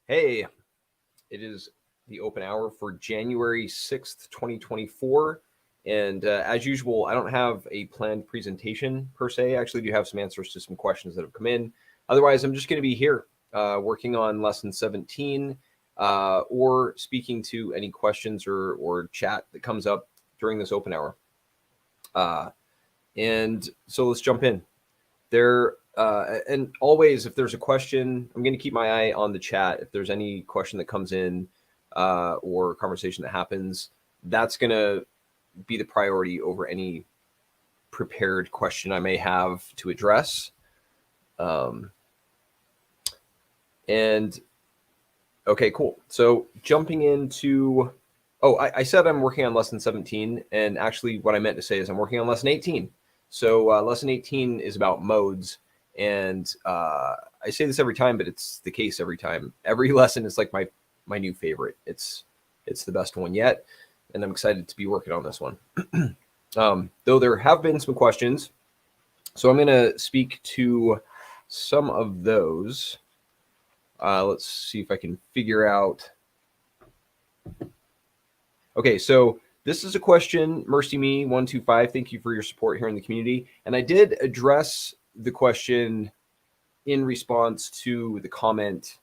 Hey, it is the open hour for January 6th, 2024. And as usual, I don't have a planned presentation per se. I actually do have some answers to some questions that have come in. Otherwise, I'm just going to be here working on lesson 17 or speaking to any questions or chat that comes up during this open hour. And so let's jump in. And always, if there's a question, I'm going to keep my eye on the chat. If there's any question that comes in or conversation that happens, that's going to be the priority over any prepared question I may have to address. And okay, cool. So jumping into, I said I'm working on lesson 17, and actually what I meant to say is I'm working on lesson 18. So lesson 18 is about modes. And I say this every time, but it's the case every time. Every lesson is like my new favorite. It's the best one yet, and I'm excited to be working on this one. Though there have been some questions, so I'm going to speak to some of those. Let's see if I can figure out. Okay, so this is a question, Mercy Me 125. Thank you for your support here in the community. And I did address the question in response to the comment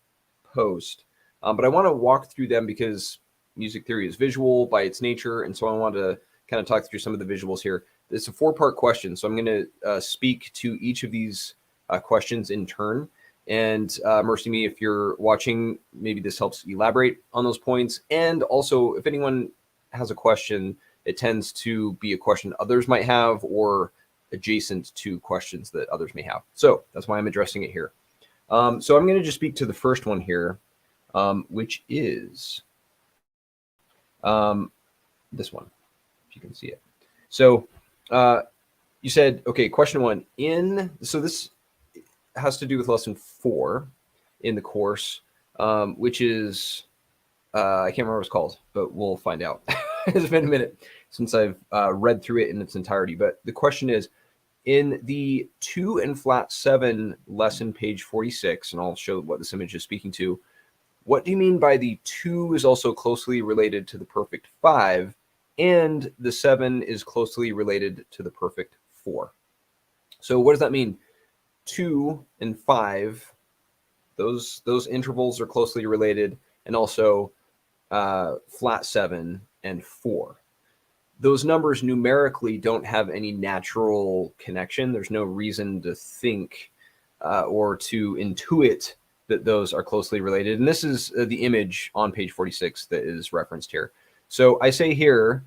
post, but I want to walk through them because music theory is visual by its nature, and so I want to kind of talk through some of the visuals here. It's a four-part question, so I'm going to speak to each of these questions in turn. And Mercy Me, if you're watching, maybe this helps elaborate on those points. And also, if anyone has a question, it tends to be a question others might have or adjacent to questions that others may have. So that's why I'm addressing it here. So I'm going to just speak to the first one here, which is this one, if you can see it. So you said, okay, question one. So this has to do with lesson 4 in the course, which is, I can't remember what it's called, but we'll find out. It's been a minute since I've read through it in its entirety. But the question is, in the 2 and flat 7 lesson, page 46, and I'll show what this image is speaking to, what do you mean by the 2 is also closely related to the perfect 5, and the 7 is closely related to the perfect 4? So what does that mean? 2 and 5, those intervals are closely related, and also flat 7 and 4. Those numbers numerically don't have any natural connection. There's no reason to think or to intuit that those are closely related. And this is the image on page 46 that is referenced here. So I say here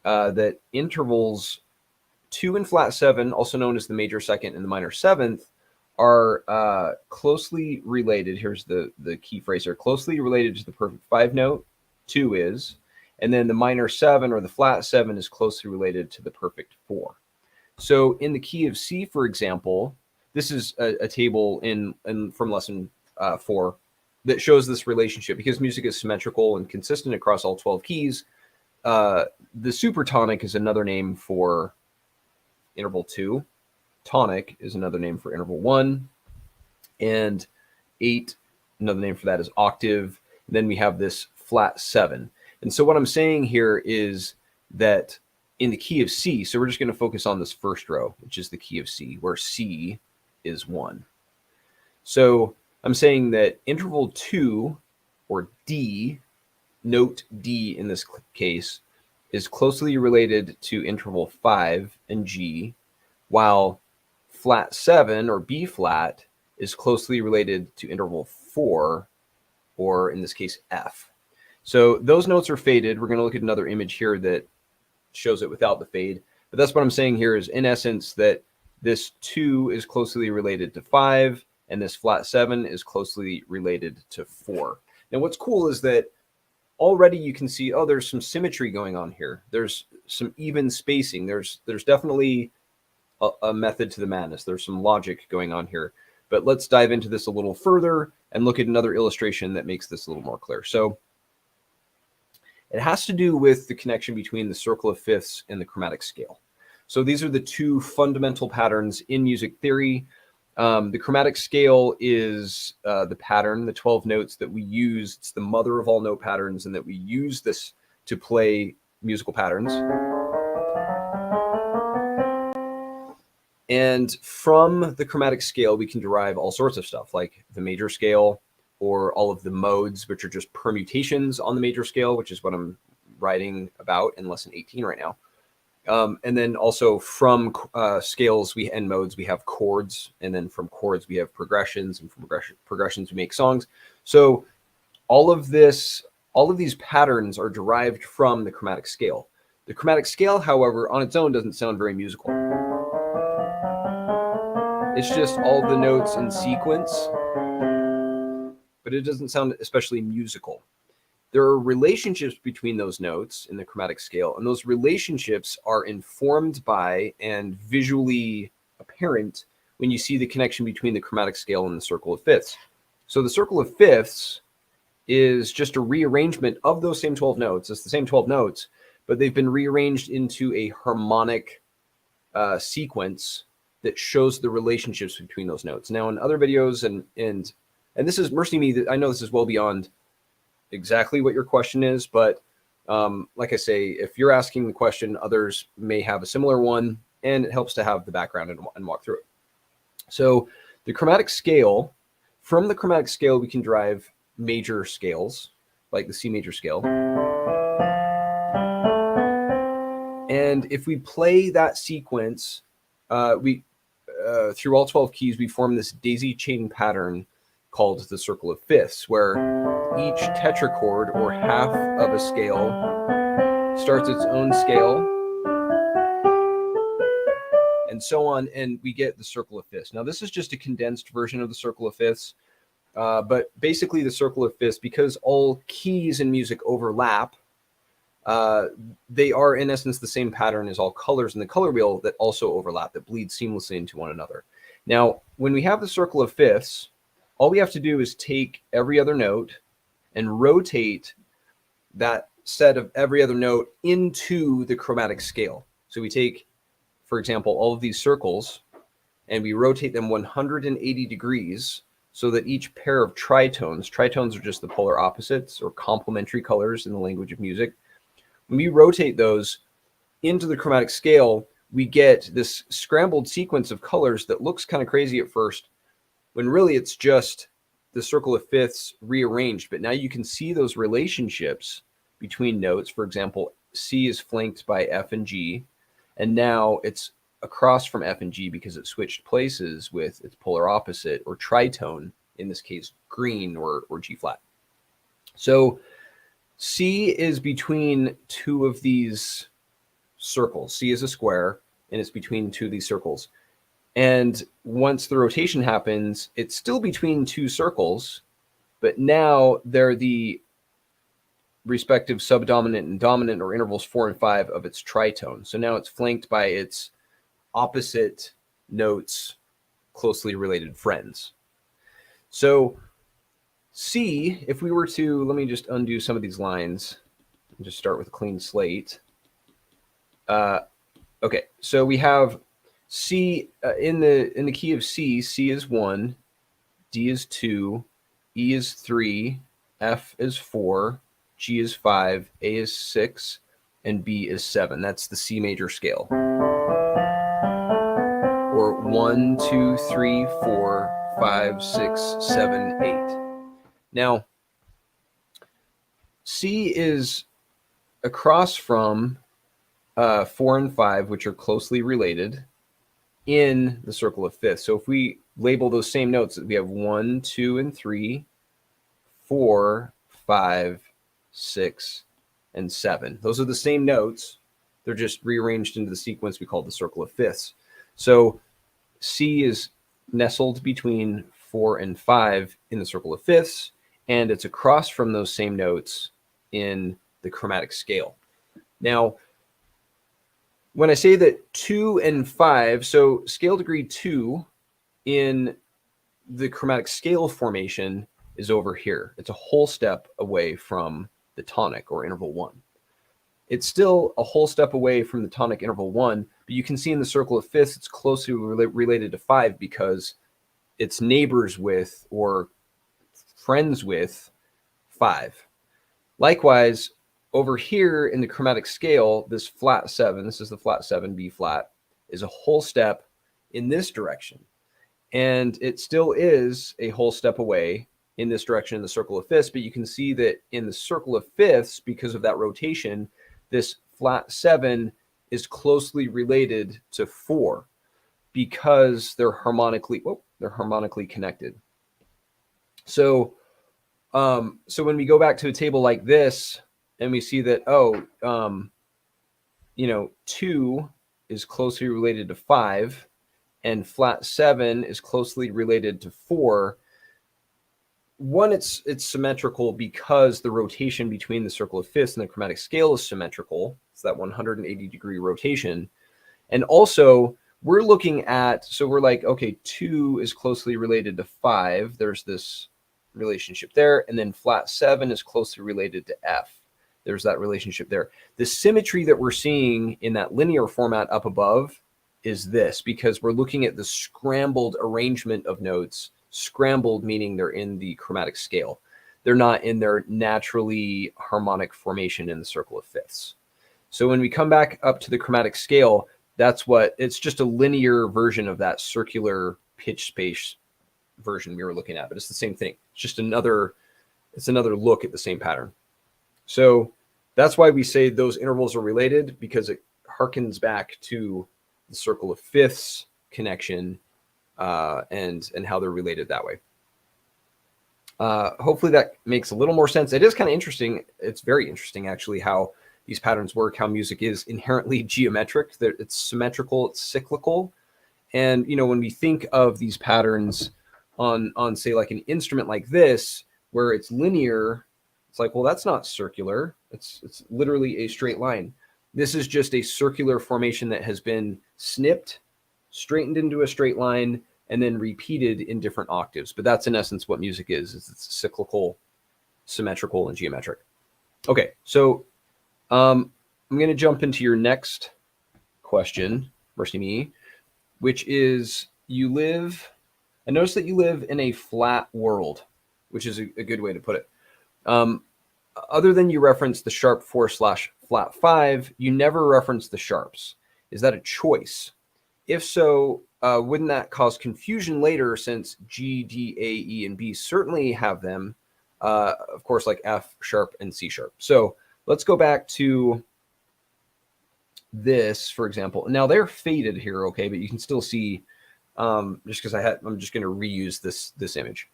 that intervals 2 and flat 7, also known as the major second and the minor seventh, are closely related. Here's the key phrase here: closely related to the perfect 5 note, 2 is, and then the minor 7 or the flat 7 is closely related to the perfect 4. So in the key of C, for example, this is a table from lesson 4 that shows this relationship. Because music is symmetrical and consistent across all 12 keys, the supertonic is another name for interval 2. Tonic is another name for interval 1, and 8, another name for that is octave. And then we have this flat 7. And so what I'm saying here is that in the key of C, so we're just going to focus on this first row, which is the key of C, where C is 1. So I'm saying that interval 2, or D, note D in this case, is closely related to interval 5 and G, while flat 7, or B flat, is closely related to interval 4, or in this case, F. So those notes are faded. We're going to look at another image here that shows it without the fade. But that's what I'm saying here is, in essence, that this 2 is closely related to 5, and this flat 7 is closely related to 4. Now, what's cool is that already you can see, there's some symmetry going on here. There's some even spacing. There's definitely a method to the madness. There's some logic going on here. But let's dive into this a little further and look at another illustration that makes this a little more clear. So it has to do with the connection between the circle of fifths and the chromatic scale. So these are the two fundamental patterns in music theory. The chromatic scale is the pattern, the 12 notes that we use. It's the mother of all note patterns, and that we use this to play musical patterns. And from the chromatic scale, we can derive all sorts of stuff, like the major scale, or all of the modes, which are just permutations on the major scale, which is what I'm writing about in lesson 18 right now. And then also from scales and modes, we have chords, and then from chords, we have progressions, and from progressions, we make songs. So all of these patterns are derived from the chromatic scale. The chromatic scale, however, on its own doesn't sound very musical. It's just all the notes in sequence, but it doesn't sound especially musical. There are relationships between those notes in the chromatic scale, and those relationships are informed by and visually apparent when you see the connection between the chromatic scale and the circle of fifths. So the circle of fifths is just a rearrangement of those same 12 notes. It's the same 12 notes, but they've been rearranged into a harmonic sequence that shows the relationships between those notes. Now, in other videos, and this is, mercy me, I know this is well beyond exactly what your question is, but like I say, if you're asking the question, others may have a similar one, and it helps to have the background and walk through it. So the chromatic scale, from the chromatic scale, we can derive major scales, like the C major scale. And if we play that sequence, through all 12 keys, we form this daisy chain pattern called the circle of fifths, where each tetrachord, or half of a scale, starts its own scale, and so on, and we get the circle of fifths. Now, this is just a condensed version of the circle of fifths, but basically the circle of fifths, because all keys in music overlap, they are in essence the same pattern as all colors in the color wheel that also overlap, that bleed seamlessly into one another. Now, when we have the circle of fifths, all we have to do is take every other note and rotate that set of every other note into the chromatic scale. So we take, for example, all of these circles and we rotate them 180 degrees so that each pair of tritones are just the polar opposites or complementary colors in the language of music. When we rotate those into the chromatic scale, we get this scrambled sequence of colors that looks kind of crazy at first, when really it's just the circle of fifths rearranged. But now you can see those relationships between notes. For example, C is flanked by F and G, and now it's across from F and G because it switched places with its polar opposite, or tritone, in this case, green or G flat. So C is between two of these circles. C is a square, and it's between two of these circles. And once the rotation happens, it's still between two circles, but now they're the respective subdominant and dominant, or intervals 4 and 5 of its tritone. So now it's flanked by its opposite notes, closely related friends. So C, if we were to, let me just undo some of these lines and just start with a clean slate. Okay, so we have C in the key of C. C is 1, D is 2, E is 3, F is 4, G is 5, A is 6, and B is 7. That's the C major scale. Or 1, 2, 3, 4, 5, 6, 7, 8. Now, C is across from 4 and 5, which are closely related in the circle of fifths. So if we label those same notes, we have 1, 2, and 3, 4, 5, 6, and 7. Those are the same notes. They're just rearranged into the sequence we call the circle of fifths. So C is nestled between 4 and 5 in the circle of fifths, and it's across from those same notes in the chromatic scale. Now, when I say that 2 and 5, so scale degree 2 in the chromatic scale formation is over here. It's a whole step away from the tonic, or interval 1. It's still a whole step away from the tonic interval 1, but you can see in the circle of fifths it's closely related to 5 because it's neighbors with or friends with 5. Likewise, over here in the chromatic scale, this flat 7, this is the flat 7, B flat, is a whole step in this direction. And it still is a whole step away in this direction in the circle of fifths, but you can see that in the circle of fifths, because of that rotation, this flat 7 is closely related to 4 because they're harmonically connected. So so when we go back to a table like this and we see that, 2 is closely related to 5 and flat 7 is closely related to 4, one, it's symmetrical because the rotation between the circle of fifths and the chromatic scale is symmetrical. It's that 180-degree rotation. And also, we're looking at, so we're like, okay, 2 is closely related to 5. There's this relationship there. And then flat 7 is closely related to F. There's that relationship there. The symmetry that we're seeing in that linear format up above is this, because we're looking at the scrambled arrangement of notes. Scrambled meaning they're in the chromatic scale. They're not in their naturally harmonic formation in the circle of fifths. So when we come back up to the chromatic scale, it's just a linear version of that circular pitch space version we were looking at, but it's the same thing. It's just another look at the same pattern. So that's why we say those intervals are related, because it harkens back to the circle of fifths connection and how they're related that way. Hopefully that makes a little more sense. It is kind of interesting. It's very interesting, actually, how these patterns work, how music is inherently geometric. It's symmetrical, it's cyclical. And, when we think of these patterns on say, like an instrument like this, where it's linear, it's like, well, that's not circular. It's literally a straight line. This is just a circular formation that has been snipped, straightened into a straight line, and then repeated in different octaves. But that's in essence what music is. It's cyclical, symmetrical, and geometric. Okay, so I'm going to jump into your next question, mercy me, which is I noticed that you live in a flat world, which is a good way to put it. Other than you reference the sharp 4/flat 5, you never reference the sharps. Is that a choice? If so, wouldn't that cause confusion later, since G, D, A, E, and B certainly have them, of course, like F sharp and C sharp. So let's go back to this, for example. Now they're faded here, okay, but you can still see, just because I'm just going to reuse this image.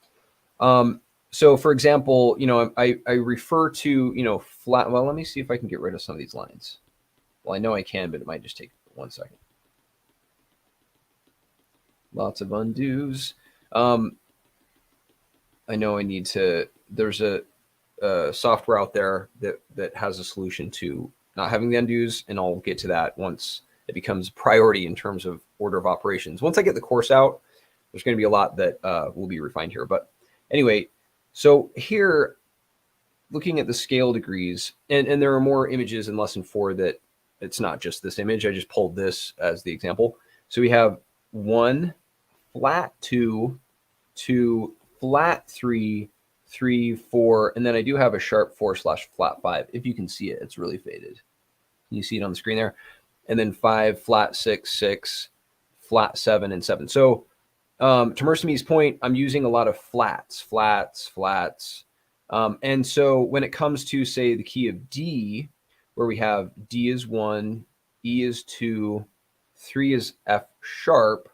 So for example, I refer to, flat. Well, let me see if I can get rid of some of these lines. Well, I know I can, but it might just take 1 second. Lots of undos. I know I need to, there's a software out there that has a solution to not having the undos, and I'll get to that once it becomes a priority in terms of order of operations. Once I get the course out, there's going to be a lot that will be refined here. But anyway, so here, looking at the scale degrees, and there are more images in lesson 4 that it's not just this image. I just pulled this as the example. So we have 1, flat 2, 2, flat 3, 3, 4, and then I do have a sharp 4/flat 5. If you can see it, it's really faded. Can you see it on the screen there? And then 5, flat 6, 6, flat 7, and 7. So to Mercyme's point, I'm using a lot of flats. And so when it comes to, say, the key of D, where we have D is 1, E is 2, 3 is F sharp,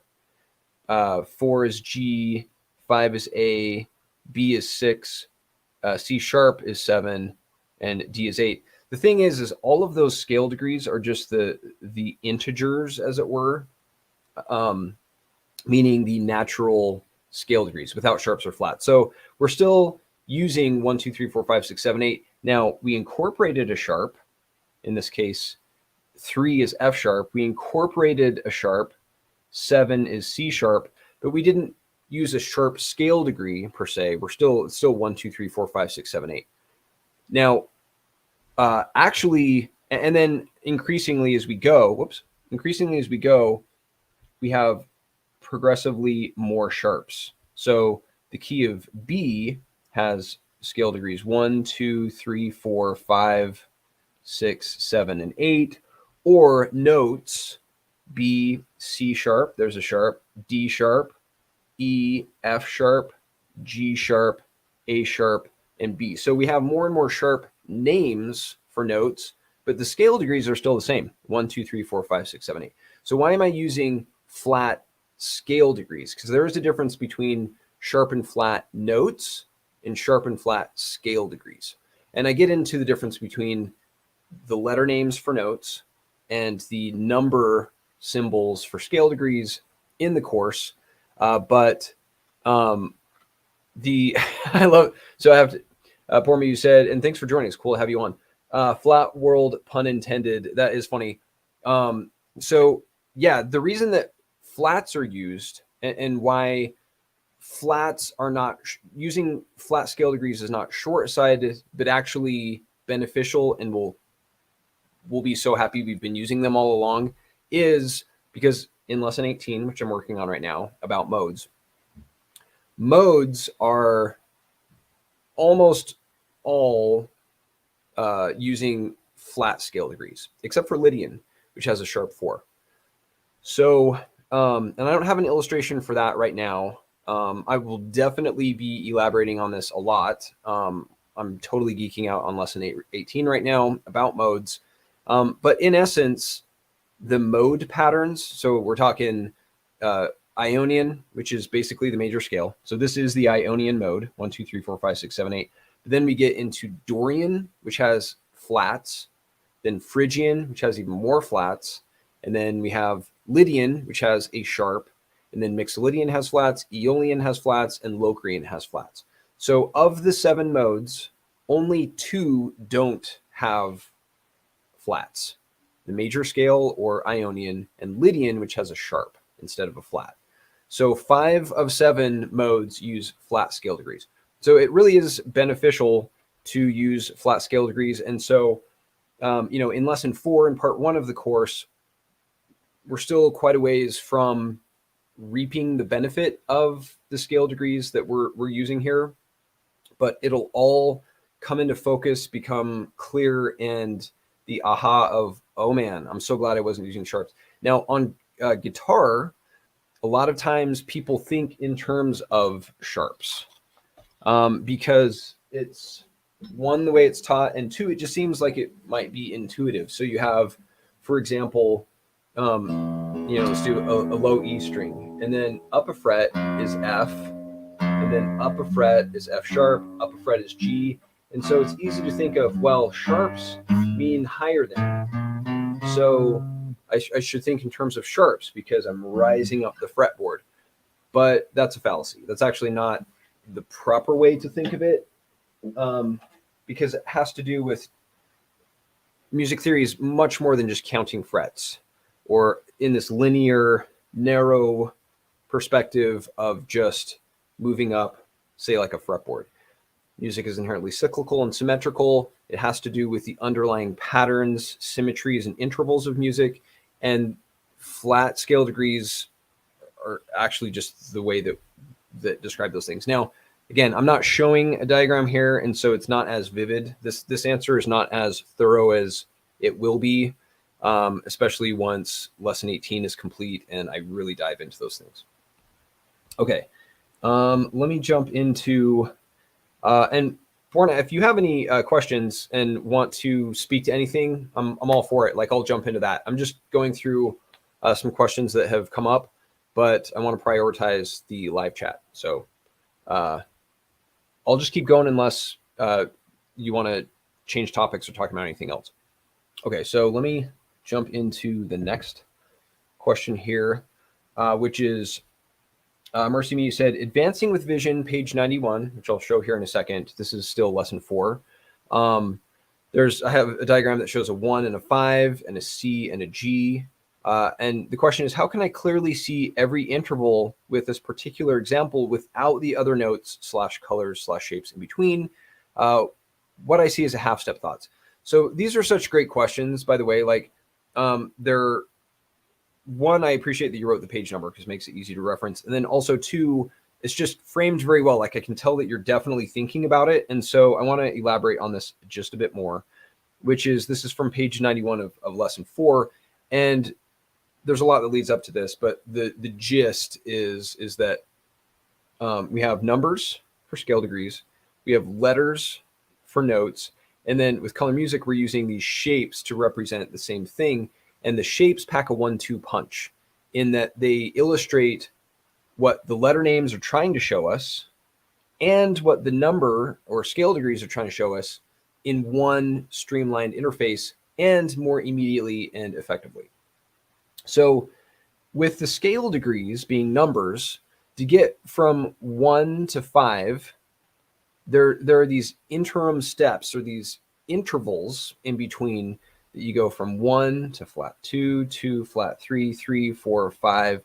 4 is G, 5 is A, B is 6, C sharp is 7, and D is 8. The thing is all of those scale degrees are just the integers, as it were, meaning the natural scale degrees without sharps or flats. So we're still using 1, 2, 3, 4, 5, 6, 7, 8. Now we incorporated a sharp. In this case, 3 is F sharp. We incorporated a sharp. 7 is C sharp, but we didn't use a sharp scale degree per se. We're still 1, 2, 3, 4, 5, 6, 7, 8. Now, actually, and then increasingly as we go, we have progressively more sharps. So the key of B has scale degrees 1, 2, 3, 4, 5, 6, 7, and 8. Or notes B, C sharp, there's a sharp, D sharp, E, F sharp, G sharp, A sharp, and B. So we have more and more sharp names for notes, but the scale degrees are still the same, 1, 2, 3, 4, 5, 6, 7, 8. So why am I using flat scale degrees? Because there is a difference between sharp and flat notes and sharp and flat scale degrees. And I get into the difference between the letter names for notes and the number symbols for scale degrees in the course. But the I love, so I have to, Porma, you said, and thanks for joining. It's cool to have you on. Flat world, pun intended. That is funny. So yeah, the reason that flats are used and why flats are not using flat scale degrees is not short-sighted, but actually beneficial, and we'll be so happy we've been using them all along, is because in lesson 18, which I'm working on right now, about modes are almost all using flat scale degrees, except for Lydian, which has a sharp 4. So, and I don't have an illustration for that right now. I will definitely be elaborating on this a lot. I'm totally geeking out on lesson 18 right now about modes. But in essence, the mode patterns, so we're talking Ionian, which is basically the major scale. So this is the Ionian mode, 1, 2, 3, 4, 5, 6, 7, 8. But then we get into Dorian, which has flats, then Phrygian, which has even more flats, and then we have Lydian, which has a sharp, and then Mixolydian has flats, Aeolian has flats, and Locrian has flats. So of the 7 modes, only 2 don't have flats. The major scale, or Ionian, and Lydian, which has a sharp instead of a flat. So 5 of 7 modes use flat scale degrees. So it really is beneficial to use flat scale degrees. And so, in lesson 4 in part 1 of the course, we're still quite a ways from reaping the benefit of the scale degrees that we're using here, but it'll all come into focus, become clear, and the aha of, oh man, I'm so glad I wasn't using sharps. Now on guitar, a lot of times people think in terms of sharps because it's, one, the way it's taught, and 2, it just seems like it might be intuitive. So you have, for example, let's do a low E string, and then up a fret is F, and then up a fret is F sharp, up a fret is G. And so it's easy to think of, well, sharps mean higher than. So I should think in terms of sharps because I'm rising up the fretboard. But that's a fallacy. That's actually not the proper way to think of it, because it has to do with music theory is much more than just counting frets, or in this linear, narrow perspective of just moving up, say, like a fretboard. Music is inherently cyclical and symmetrical. It has to do with the underlying patterns, symmetries, and intervals of music. And flat scale degrees are actually just the way that describe those things. Now, again, I'm not showing a diagram here, and so it's not as vivid. This answer is not as thorough as it will be, especially once lesson 18 is complete and I really dive into those things. Okay, let me jump into, and Borna, if you have any questions and want to speak to anything, I'm all for it. Like, I'll jump into that. I'm just going through some questions that have come up, but I want to prioritize the live chat. So I'll just keep going unless you want to change topics or talk about anything else. Okay, so let me jump into the next question here, which is Mercy Me said, advancing with vision, page 91, which I'll show here in a second. This is still lesson 4. I have a diagram that shows a 1 and a 5 and a C and a G. And the question is, how can I clearly see every interval with this particular example without the other notes / colors / shapes in between? What I see is a half step thoughts. So these are such great questions, by the way. Like, one, I appreciate that you wrote the page number because it makes it easy to reference. And then also 2, it's just framed very well. Like I can tell that you're definitely thinking about it. And so I want to elaborate on this just a bit more, which is, this is from page 91 of lesson 4. And there's a lot that leads up to this, but the gist is that we have numbers for scale degrees, we have letters for notes, and then with color music, we're using these shapes to represent the same thing. And the shapes pack a 1-2 punch in that they illustrate what the letter names are trying to show us and what the number or scale degrees are trying to show us in one streamlined interface, and more immediately and effectively. So with the scale degrees being numbers, to get from 1 to 5, there are these interim steps, or these intervals in between, that you go from 1 to flat 2, 2, flat 3, 3, 4, 5,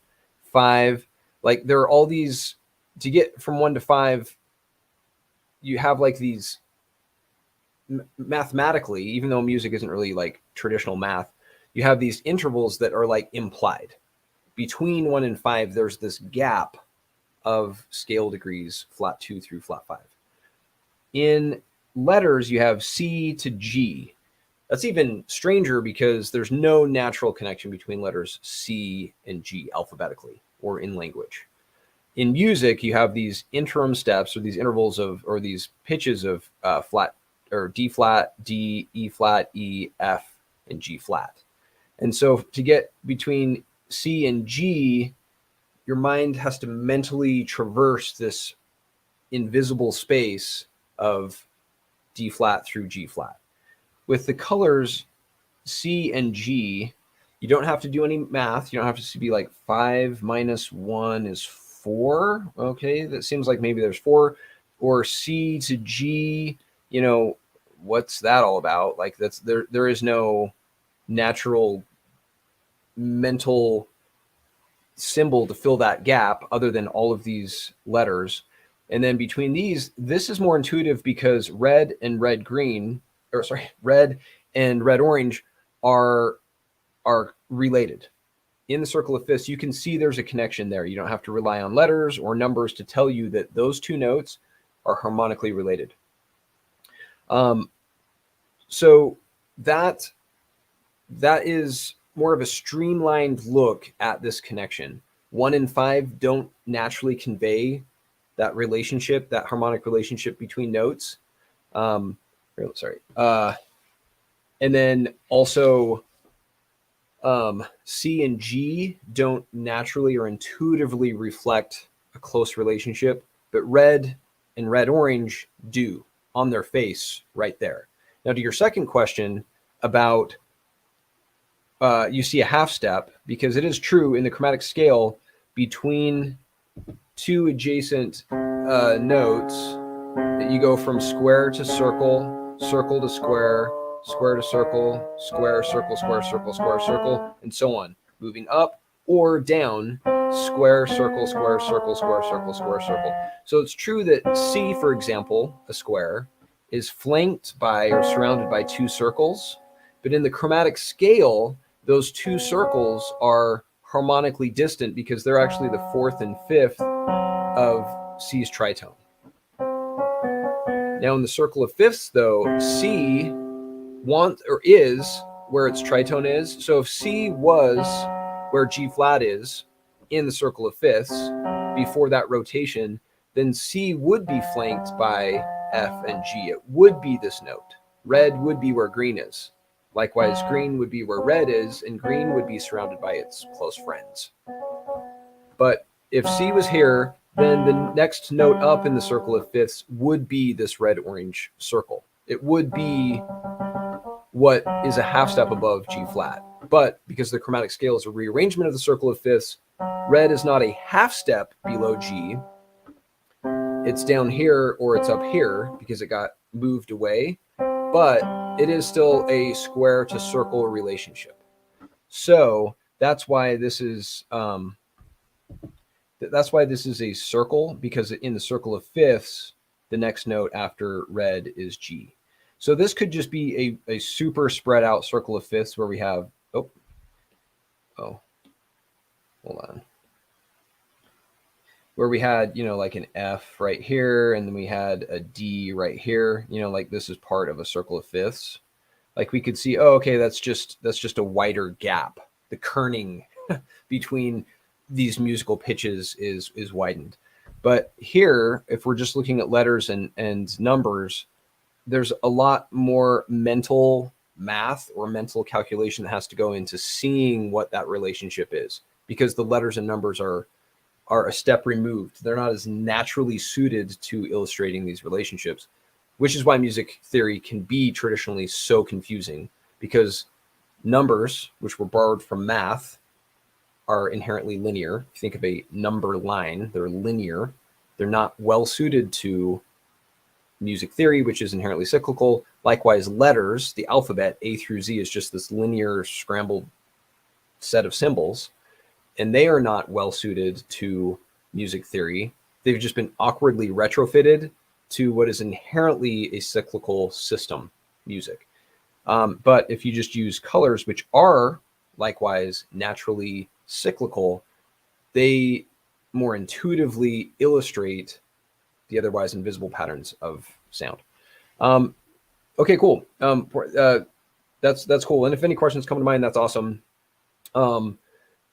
5. Like there are all these, to get from 1 to 5, you have like these mathematically, even though music isn't really like traditional math, you have these intervals that are like implied. Between 1 and 5, there's this gap of scale degrees, flat 2 through flat 5. In letters, you have C to G. That's even stranger because there's no natural connection between letters C and G alphabetically or in language. In music, you have these interim steps, or these intervals of, or these pitches of flat, or D flat, D, E flat, E, F, and G flat. And so to get between C and G, your mind has to mentally traverse this invisible space of D flat through G flat. With the colors C and G, you don't have to do any math. You don't have to be like 5 minus 1 is 4. Okay, that seems like maybe there's 4. Or C to G, you know, what's that all about? Like that's there is no natural mental symbol to fill that gap other than all of these letters. And then between these, this is more intuitive because red and red green, or sorry, red and red orange are related. In the circle of fifths, you can see there's a connection there. You don't have to rely on letters or numbers to tell you that those two notes are harmonically related. So that is more of a streamlined look at this connection. 1 and 5 don't naturally convey that relationship, that harmonic relationship between notes. And then also C and G don't naturally or intuitively reflect a close relationship, but red and red-orange do on their face right there. Now to your second question about you see a half step, because it is true in the chromatic scale between two adjacent notes that you go from square to circle, circle to square, square to circle, square, circle, square, circle, square, circle, and so on, moving up or down, square, circle, square, circle, square, circle, square, circle. So it's true that C, for example, a square, is flanked by or surrounded by two circles, but in the chromatic scale, those two circles are harmonically distant because they're actually the fourth and fifth of C's tritone. Now in the circle of fifths, though, C is where its tritone is. So if C was where G flat is in the circle of fifths before that rotation, then C would be flanked by F and G. It would be this note. Red would be where green is. Likewise, green would be where red is, and green would be surrounded by its close friends. But if C was here, then the next note up in the circle of fifths would be this red-orange circle. It would be what is a half step above G flat. But because the chromatic scale is a rearrangement of the circle of fifths, red is not a half step below G. It's down here or it's up here because it got moved away, but it is still a square to circle relationship. So that's why this is a circle, because in the circle of fifths, the next note after red is G. So this could just be a super spread out circle of fifths where we have, hold on. where we had, like an F right here, and then we had a D right here, like this is part of a circle of fifths. Like we could see, oh, okay, that's just a wider gap. The kerning between these musical pitches is widened. But here, if we're just looking at letters and numbers, there's a lot more mental math or mental calculation that has to go into seeing what that relationship is, because the letters and numbers are a step removed. They're not as naturally suited to illustrating these relationships, which is why music theory can be traditionally so confusing, because numbers, which were borrowed from math, are inherently linear. If you think of a number line, they're linear. They're not well suited to music theory, which is inherently cyclical. Likewise, letters, the alphabet, A through Z, is just this linear scrambled set of symbols, and they are not well suited to music theory. They've just been awkwardly retrofitted to what is inherently a cyclical system, music. But if you just use colors, which are likewise naturally cyclical, they more intuitively illustrate the otherwise invisible patterns of sound. Okay, cool. That's cool. And if any questions come to mind, that's awesome.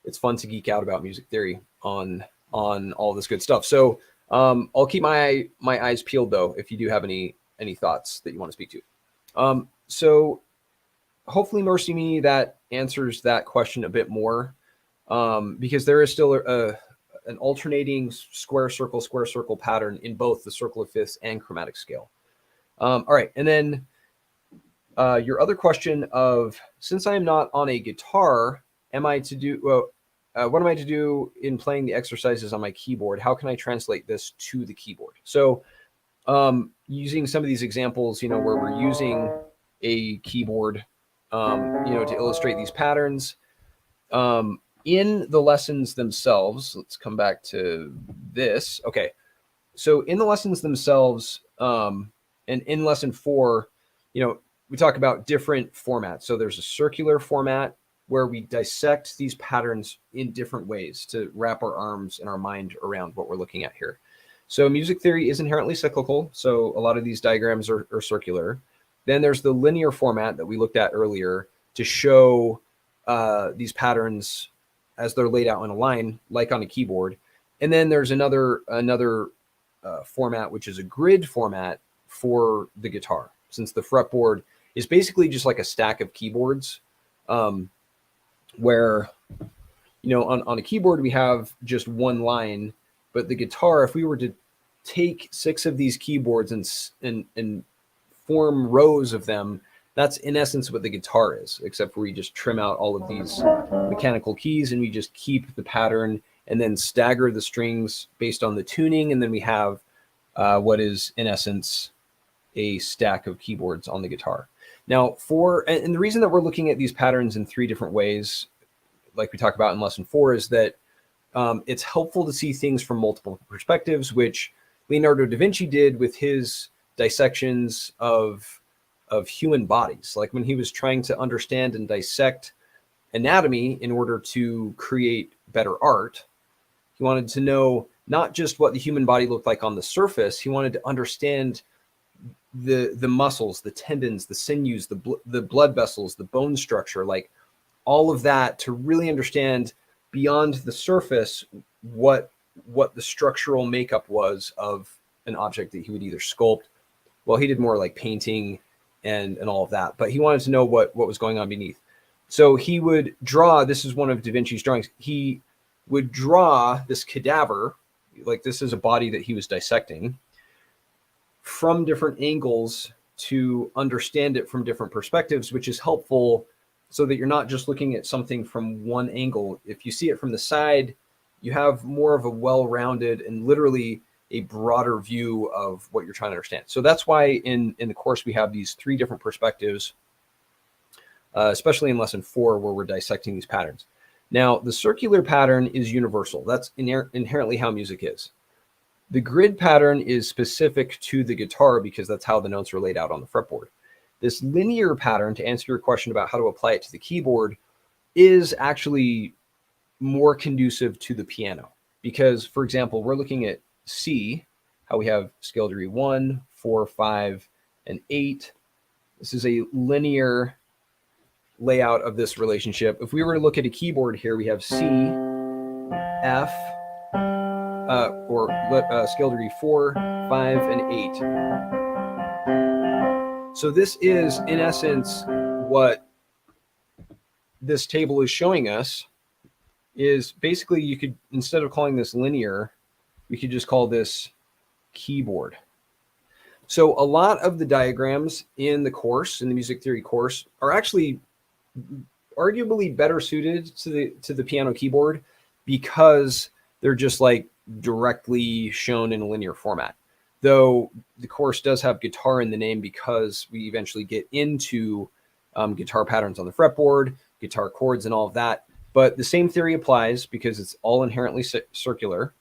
It's fun to geek out about music theory on all this good stuff. So I'll keep my eyes peeled though, if you do have any thoughts that you want to speak to. So hopefully, Mercy Me, that answers that question a bit more, because there is still an alternating square circle pattern in both the circle of fifths and chromatic scale. All right, and then your other question of, since I am not on a guitar, what am I to do in playing the exercises on my keyboard? How can I translate this to the keyboard? So using some of these examples, where we're using a keyboard, to illustrate these patterns, in the lessons themselves, let's come back to this. Okay. So in the lessons themselves, and in lesson 4, we talk about different formats. So there's a circular format where we dissect these patterns in different ways to wrap our arms and our mind around what we're looking at here. So music theory is inherently cyclical. So a lot of these diagrams are circular. Then there's the linear format that we looked at earlier to show these patterns as they're laid out in a line, like on a keyboard. And then there's another format, which is a grid format for the guitar, since the fretboard is basically just like a stack of keyboards, where, on a keyboard we have just one line, but the guitar, if we were to take 6 of these keyboards and form rows of them, that's in essence what the guitar is, except for we just trim out all of these mechanical keys and we just keep the pattern and then stagger the strings based on the tuning. And then we have what is in essence a stack of keyboards on the guitar. Now and the reason that we're looking at these patterns in 3 different ways, like we talked about in lesson 4, is that it's helpful to see things from multiple perspectives, which Leonardo da Vinci did with his dissections of human bodies. Like when he was trying to understand and dissect anatomy in order to create better art, he wanted to know not just what the human body looked like on the surface. He wanted to understand the muscles, the tendons, the sinews, the blood vessels, the bone structure, like all of that, to really understand beyond the surface what the structural makeup was of an object that he would either sculpt. Well, he did more like painting and all of that, but he wanted to know what was going on beneath. So he would draw, this is one of Da Vinci's drawings, he would draw this cadaver, like this is a body that he was dissecting, from different angles to understand it from different perspectives, which is helpful so that you're not just looking at something from one angle. If you see it from the side, you have more of a well-rounded and literally a broader view of what you're trying to understand. So that's why in the course we have these 3 different perspectives, especially in lesson 4, where we're dissecting these patterns. Now, the circular pattern is universal. That's inherently how music is. The grid pattern is specific to the guitar because that's how the notes are laid out on the fretboard. This linear pattern, to answer your question about how to apply it to the keyboard, is actually more conducive to the piano. because, for example, we're looking at C, how we have scale degree 1, 4, 5, and 8. This is a linear layout of this relationship. If we were to look at a keyboard here, we have C, F, or scale degree 4, 5, and 8. So this is, in essence, what this table is showing us is basically you could, instead of calling this linear, we could just call this keyboard. So a lot of the diagrams in the course, in the music theory course, are actually arguably better suited to the piano keyboard because they're just like directly shown in a linear format. Though the course does have guitar in the name because we eventually get into guitar patterns on the fretboard, guitar chords, and all of that. But the same theory applies because it's all inherently circular.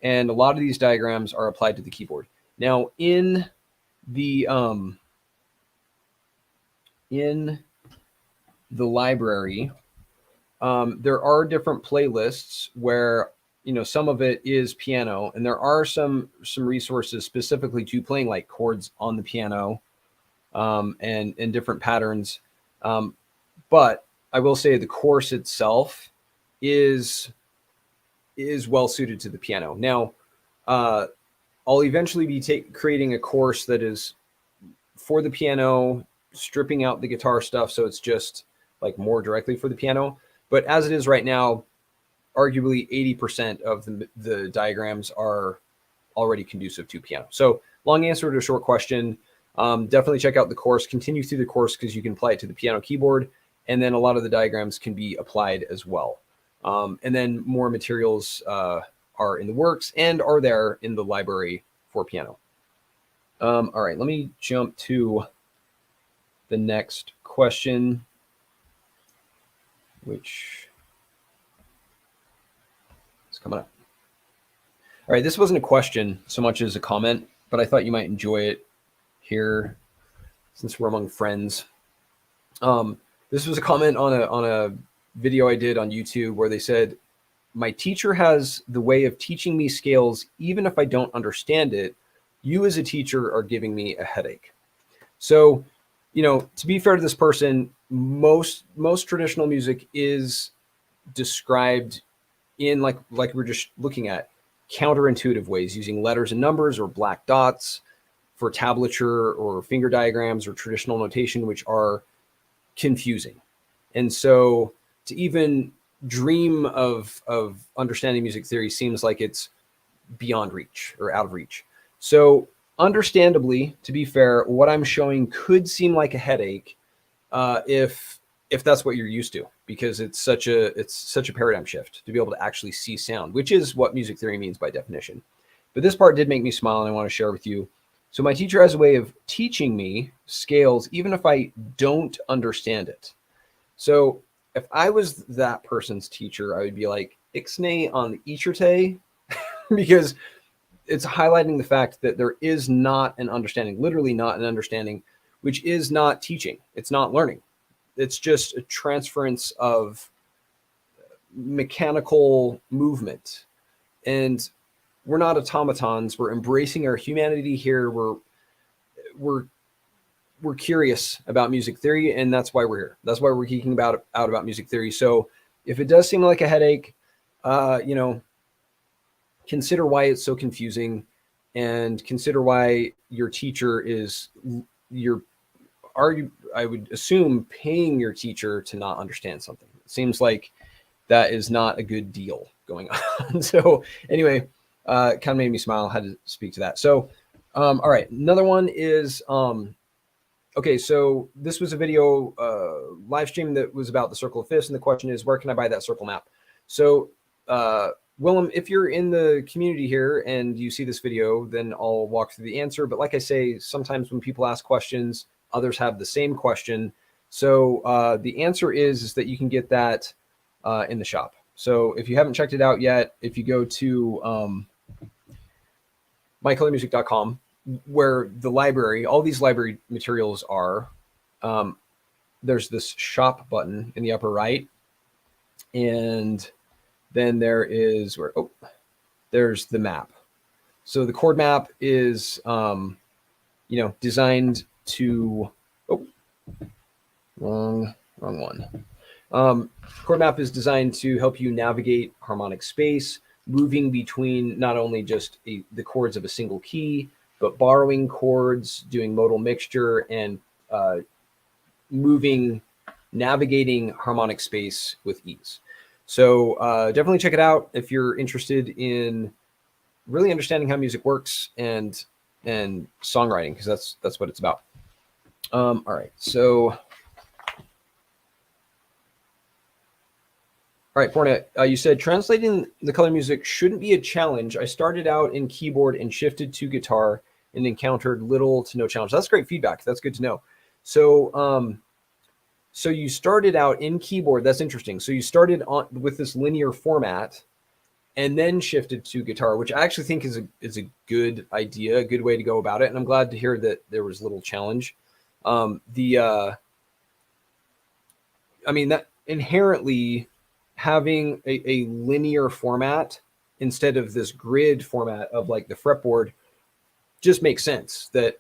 And a lot of these diagrams are applied to the keyboard. Now, in the library, there are different playlists where, you know, some of it is piano, and there are some resources specifically to playing like chords on the piano, and different patterns. But I will say the course itself is well suited to the piano. Now, I'll eventually be creating a course that is for the piano, stripping out the guitar stuff so it's just like more directly for the piano. But as it is right now, arguably 80% of the diagrams are already conducive to piano. So long answer to a short question. Definitely check out the course, continue through the course because you can apply it to the piano keyboard. And then a lot of the diagrams can be applied as well. And then more materials are in the works and are there in the library for piano. All right, let me jump to the next question, which is coming up. All right, this wasn't a question so much as a comment, but I thought you might enjoy it here since we're among friends. This was a comment on a video I did on YouTube where they said, my teacher has the way of teaching me scales even if I don't understand it. You as a teacher are giving me a headache. So, you know, to be fair to this person, most traditional music is described in like we're just looking at counterintuitive ways, using letters and numbers or black dots for tablature or finger diagrams or traditional notation, which are confusing. And so to even dream of understanding music theory seems like it's beyond reach or out of reach. So understandably, to be fair, what I'm showing could seem like a headache if that's what you're used to, because it's such a paradigm shift to be able to actually see sound, which is what music theory means by definition. But this part did make me smile, and I want to share with you. So my teacher has a way of teaching me scales even if I don't understand it. So if I was that person's teacher, I would be like, ixnay on the icherte, because it's highlighting the fact that there is not an understanding, literally not an understanding, which is not teaching. It's not learning. It's just a transference of mechanical movement. And we're not automatons. We're embracing our humanity here. We're curious about music theory, and that's why we're here. That's why we're geeking out about music theory. So if it does seem like a headache, you know, consider why it's so confusing, and consider why your teacher is I would assume paying your teacher to not understand something. It seems like that is not a good deal going on. So anyway, kind of made me smile. Had to speak to that. So, all right, another one is, okay, so this was a video live stream that was about the circle of fifths, and the question is, where can I buy that circle map? So, Willem, if you're in the community here and you see this video, then I'll walk through the answer. But like I say, sometimes when people ask questions, others have the same question. So the answer is that you can get that in the shop. So if you haven't checked it out yet, if you go to mycolormusic.com, where the library, all these library materials are, there's this shop button in the upper right. And then there is there's the map. So the chord map is, designed to, oh, wrong one. Chord map is designed to help you navigate harmonic space, moving between not only just the chords of a single key, but borrowing chords, doing modal mixture, and navigating harmonic space with ease. So definitely check it out if you're interested in really understanding how music works and songwriting, because that's what it's about. All right, so all right, Porna, you said translating the color music shouldn't be a challenge. I started out in keyboard and shifted to guitar and encountered little to no challenge. That's great feedback. That's good to know. So, so you started out in keyboard. That's interesting. So you started on with this linear format, and then shifted to guitar, which I actually think is a good idea, a good way to go about it. And I'm glad to hear that there was little challenge. That inherently having a linear format instead of this grid format of like the fretboard just makes sense. That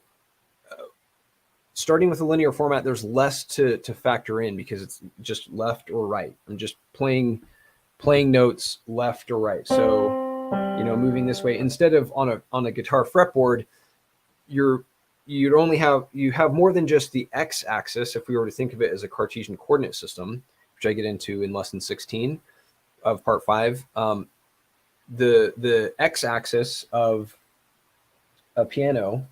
starting with a linear format, there's less to factor in because it's just left or right. I'm just playing notes left or right. So, moving this way instead of on a guitar fretboard, you have more than just the x-axis. If we were to think of it as a Cartesian coordinate system, which I get into in lesson 16 of part 5, the x-axis of a piano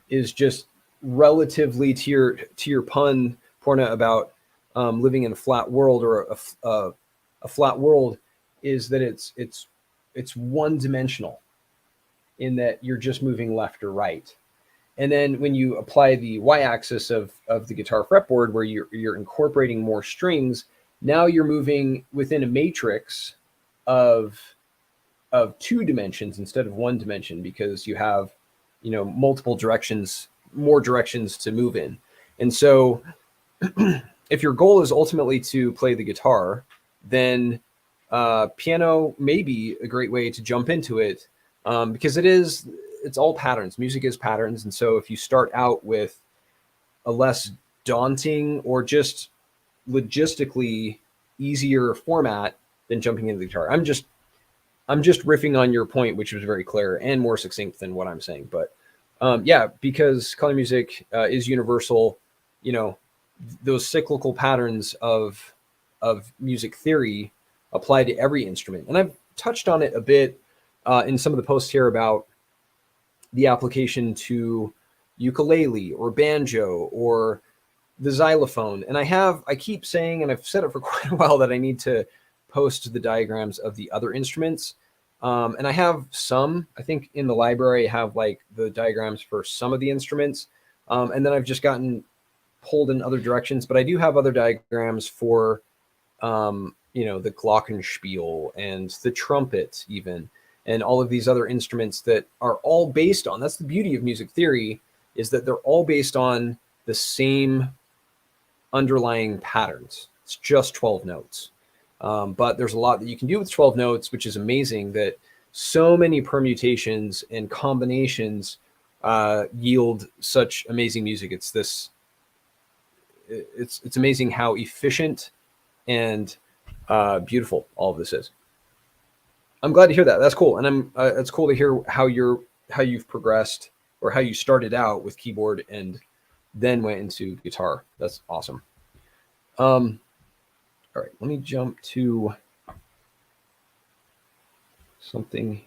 is just relatively to your pun, Porna, about living in a flat world, or a flat world, is that it's one dimensional in that you're just moving left or right. And then when you apply the y-axis of the guitar fretboard, where you're incorporating more strings, now you're moving within a matrix of 2 dimensions instead of 1 dimension, because you have multiple directions, more directions to move in. And so if your goal is ultimately to play the guitar, then piano may be a great way to jump into it, because it's all patterns. Music is patterns. And so if you start out with a less daunting or just logistically easier format than jumping into the guitar, I'm just riffing on your point, which was very clear and more succinct than what I'm saying. But because color music is universal, those cyclical patterns of music theory apply to every instrument. And I've touched on it a bit in some of the posts here about the application to ukulele or banjo or the xylophone. And I keep saying, and I've said it for quite a while, that I need to post the diagrams of the other instruments. And I have some, I think in the library, I have like the diagrams for some of the instruments. And then I've just gotten pulled in other directions, but I do have other diagrams for, the glockenspiel and the trumpet even, and all of these other instruments that are all based on, that's the beauty of music theory, is that they're all based on the same underlying patterns. It's just 12 notes. But there's a lot that you can do with 12 notes, which is amazing, that so many permutations and combinations yield such amazing music. It's amazing how efficient and beautiful all of this is. I'm glad to hear that. That's cool. And it's cool to hear how you've progressed, or how you started out with keyboard and then went into guitar. That's awesome. All right, let me jump to something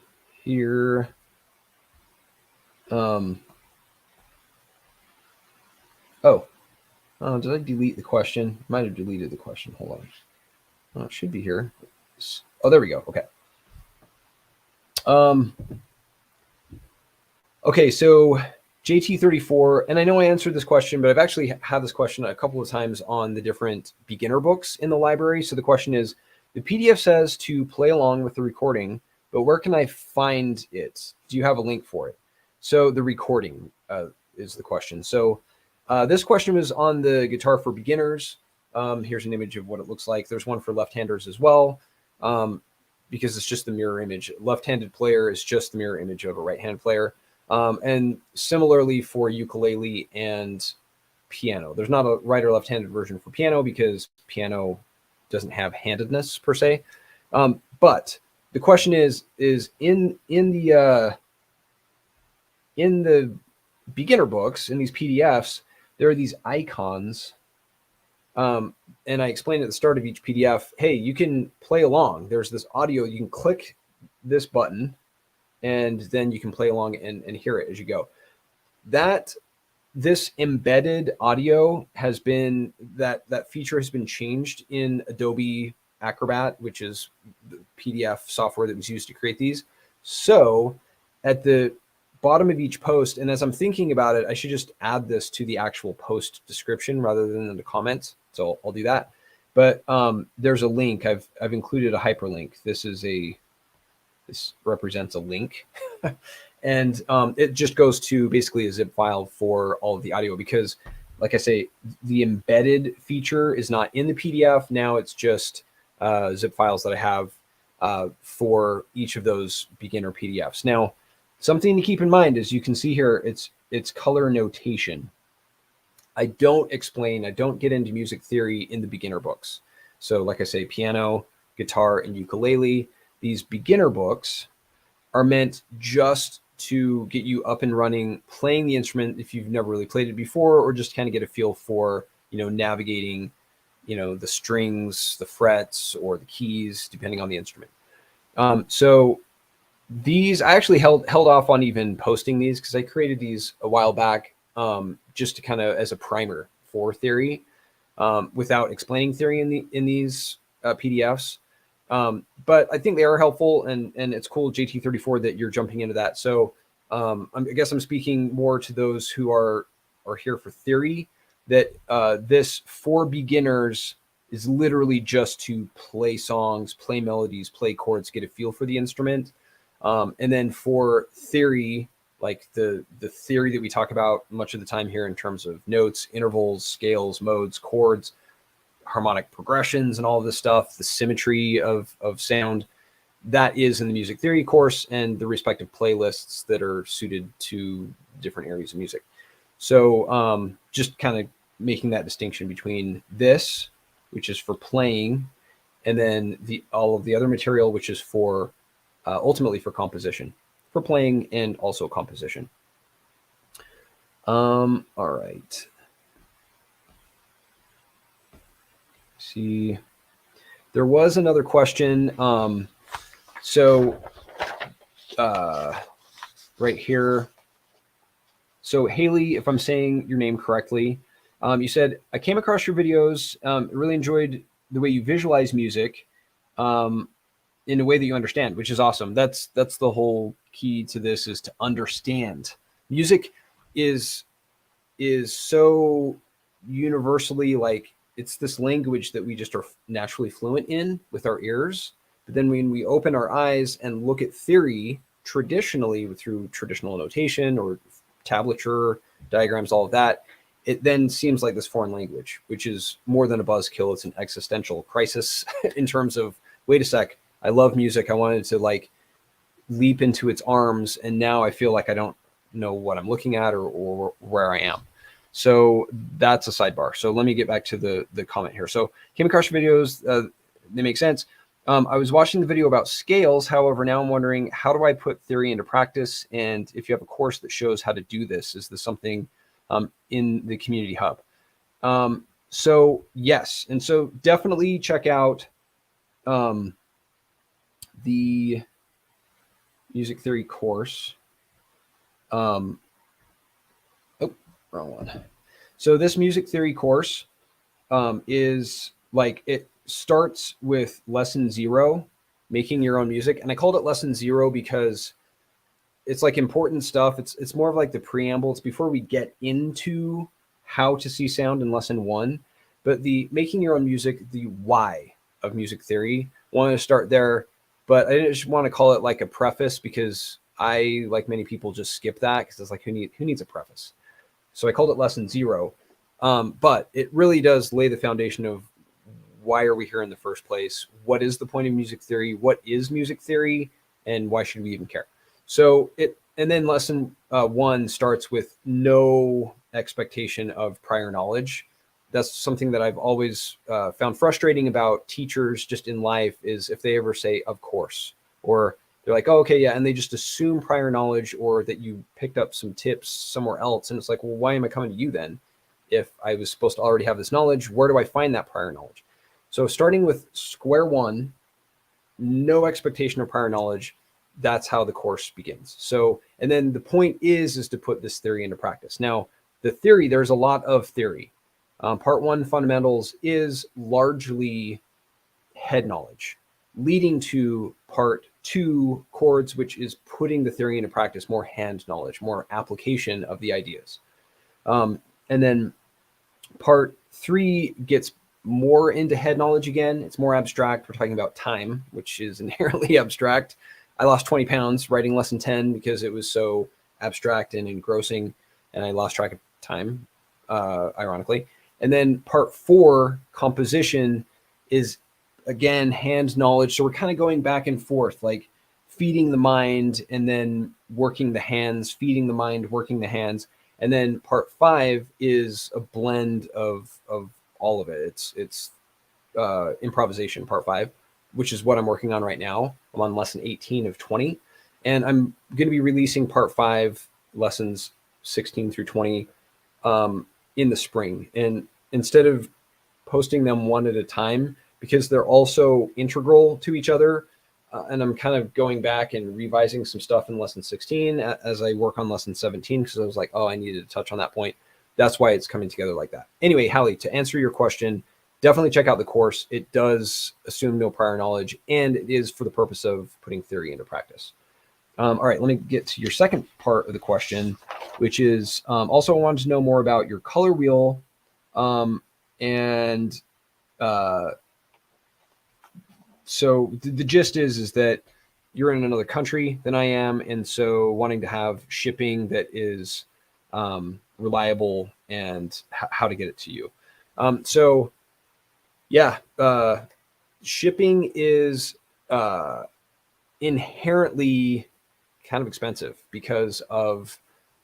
here. Did I delete the question? Might have deleted the question. Hold on. Oh, it should be here. Oh, there we go. Okay. Okay, so JT34, and I know I answered this question, but I've actually had this question a couple of times on the different beginner books in the library. So the question is, the PDF says to play along with the recording, but where can I find it? Do you have a link for it? So the recording is the question. So this question was on the Guitar for Beginners. Here's an image of what it looks like. There's one for left-handers as well. because it's just the mirror image. Left-handed player is just the mirror image of a right-hand player. And similarly for ukulele and piano. There's not a right or left-handed version for piano because piano doesn't have handedness per se. But the question is in the beginner books, in these PDFs, there are these icons. And I explained at the start of each PDF, hey, you can play along. There's this audio, you can click this button and then you can play along and hear it as you go. This embedded audio has been, that feature has been changed in Adobe Acrobat, which is the PDF software that was used to create these. So at the bottom of each post, and as I'm thinking about it, I should just add this to the actual post description rather than in the comments. So I'll do that. But there's a link. I've included a hyperlink. This represents a link. And it just goes to basically a zip file for all of the audio, because like I say, the embedded feature is not in the PDF. Now it's just zip files that I have for each of those beginner PDFs. Now, something to keep in mind is you can see here, it's color notation. I don't get into music theory in the beginner books. So like I say, piano, guitar, and ukulele, these beginner books are meant just to get you up and running, playing the instrument if you've never really played it before, or just kind of get a feel for, navigating, the strings, the frets, or the keys, depending on the instrument. So these, I actually held off on even posting these because I created these a while back, just to kind of as a primer for theory, without explaining theory in these PDFs. But I think they are helpful, and it's cool, JT34, that you're jumping into that. So I guess I'm speaking more to those who are here for theory, that this for beginners is literally just to play songs, play melodies, play chords, get a feel for the instrument. And then for theory, like the theory that we talk about much of the time here in terms of notes, intervals, scales, modes, chords, harmonic progressions, and all of this stuff, the symmetry of sound, that is in the music theory course and the respective playlists that are suited to different areas of music. So just kind of making that distinction between this, which is for playing, and then all of the other material, which is for ultimately for composition, for playing and also composition. All right. See, there was another question. Right here. So Haley, if I'm saying your name correctly, you said, I came across your videos, really enjoyed the way you visualize music in a way that you understand, which is awesome. That's the whole key to this, is to understand. Music is so universally, like, it's this language that we just are naturally fluent in with our ears. But then when we open our eyes and look at theory traditionally through traditional notation or tablature, diagrams, all of that, it then seems like this foreign language, which is more than a buzzkill. It's an existential crisis in terms of, wait a sec, I love music. I wanted to like leap into its arms, and now I feel like I don't know what I'm looking at or where I am. So that's a sidebar. So let me get back to the comment here. So came across your videos, they make sense. I was watching the video about scales. However, now I'm wondering, how do I put theory into practice? And if you have a course that shows how to do this, is this something in the community hub? So yes. And so definitely check out the music theory course. Oh, wrong one. So this music theory course is like, it starts with lesson 0, making your own music. And I called it lesson 0 because it's like important stuff. It's more of like the preamble. It's before we get into how to see sound in lesson 1, but the making your own music, the why of music theory, wanted to start there. But I didn't just want to call it like a preface, because I, like many people, just skip that because it's like, who needs a preface? So I called it lesson 0. But it really does lay the foundation of why are we here in the first place? What is the point of music theory? What is music theory? And why should we even care? And then lesson 1 starts with no expectation of prior knowledge. That's something that I've always found frustrating about teachers just in life, is if they ever say, of course, or they're like, oh, okay, yeah. And they just assume prior knowledge, or that you picked up some tips somewhere else. And it's like, well, why am I coming to you then? If I was supposed to already have this knowledge, where do I find that prior knowledge? So starting with square one, no expectation of prior knowledge, that's how the course begins. So, and then the point is to put this theory into practice. Now, the theory, there's a lot of theory. Part 1, fundamentals, is largely head knowledge, leading to part 2, chords, which is putting the theory into practice, more hand knowledge, more application of the ideas. And then part 3 gets more into head knowledge again. It's more abstract. We're talking about time, which is inherently abstract. I lost 20 pounds writing lesson 10 because it was so abstract and engrossing, and I lost track of time, ironically. And then part 4, composition, is again hand knowledge. So we're kind of going back and forth, like feeding the mind and then working the hands, feeding the mind, working the hands. And then part 5 is a blend of all of it. It's improvisation, part 5, which is what I'm working on right now. I'm on lesson 18 of 20, and I'm going to be releasing part 5, lessons 16 through 20, in the spring. And instead of posting them one at a time, because they're also integral to each other, and I'm kind of going back and revising some stuff in lesson 16 as I work on lesson 17, because I was like, oh, I needed to touch on that point. That's why it's coming together like that. Anyway, Hallie, to answer your question, definitely check out the course. It does assume no prior knowledge, and it is for the purpose of putting theory into practice. All right, let me get to your second part of the question, which is also I wanted to know more about your color wheel. So the gist is that you're in another country than I am, and so wanting to have shipping that is reliable, and how to get it to you. Shipping is inherently kind of expensive because of,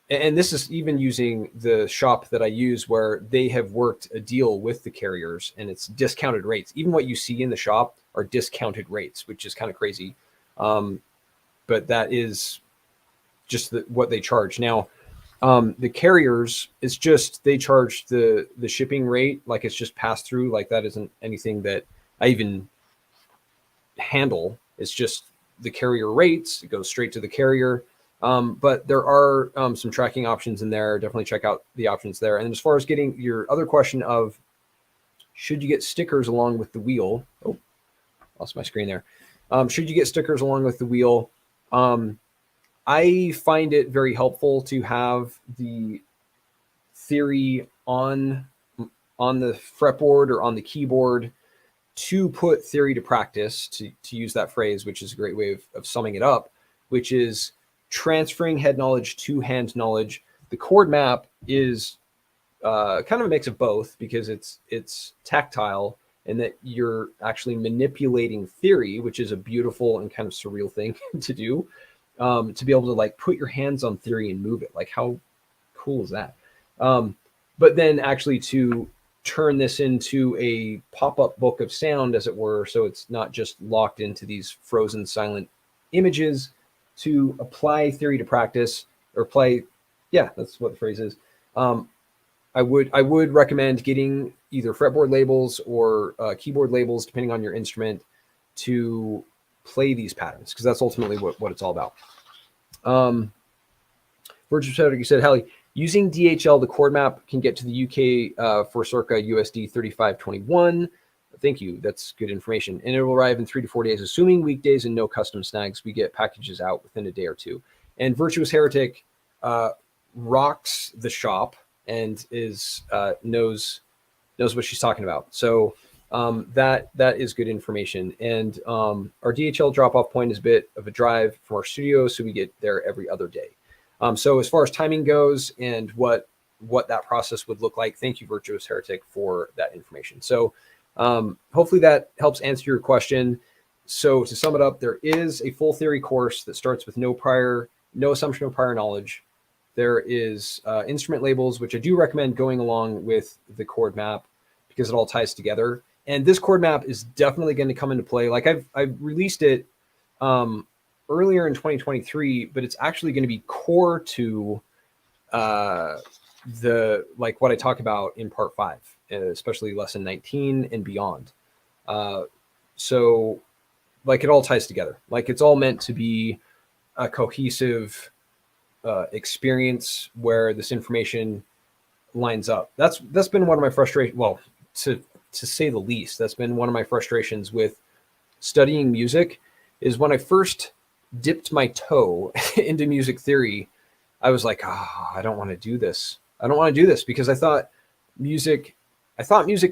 and this is even using the shop that I use, where they have worked a deal with the carriers and it's discounted rates. Even what you see in the shop are discounted rates, which is kind of crazy. But that is just what they charge. Now, the carriers, it's just, they charge the shipping rate like it's just passed through. Like that isn't anything that I even handle. It's just the carrier rates. It goes straight to the carrier. But there are some tracking options in there. Definitely check out the options there. And as far as getting your other question of, should you get stickers along with the wheel? Oh, lost my screen there. Should you get stickers along with the wheel? I find it very helpful to have the theory on the fretboard or on the keyboard to put theory to practice, to use that phrase, which is a great way of summing it up, which is transferring head knowledge to hand knowledge. The chord map is kind of a mix of both, because it's tactile, and that you're actually manipulating theory, which is a beautiful and kind of surreal thing to do, to be able to like put your hands on theory and move it. Like, how cool is that? But then actually to turn this into a pop-up book of sound, as it were, so it's not just locked into these frozen silent images, to apply theory to practice, or play. Yeah, that's what the phrase is. I would recommend getting either fretboard labels or keyboard labels, depending on your instrument, to play these patterns, because that's ultimately what it's all about. Virtuous Pedagog, you said, Hallie, using DHL, the chord map can get to the UK for circa USD 35.21. Thank you. That's good information. And it will arrive in 3 to 4 days, assuming weekdays and no custom snags. We get packages out within a day or two. And Virtuous Heretic rocks the shop and is knows what she's talking about. So that is good information. And our DHL drop-off point is a bit of a drive from our studio, so we get there every other day. So as far as timing goes and what that process would look like, thank you, Virtuous Heretic, for that information. So Hopefully that helps answer your question. So to sum it up, there is a full theory course that starts with no assumption of prior knowledge. There is instrument labels, which I do recommend going along with the chord map because it all ties together. And this chord map is definitely going to come into play. Like I've released it earlier in 2023, but it's actually going to be core to like what I talk about in part 5, especially lesson 19 and beyond. So like it all ties together. Like it's all meant to be a cohesive experience where this information lines up. That's been one of my frustrations. Well, to say the least, that's been one of my frustrations with studying music is when I first dipped my toe into music theory, I was like, I don't want to do this. I don't want to do this because I thought music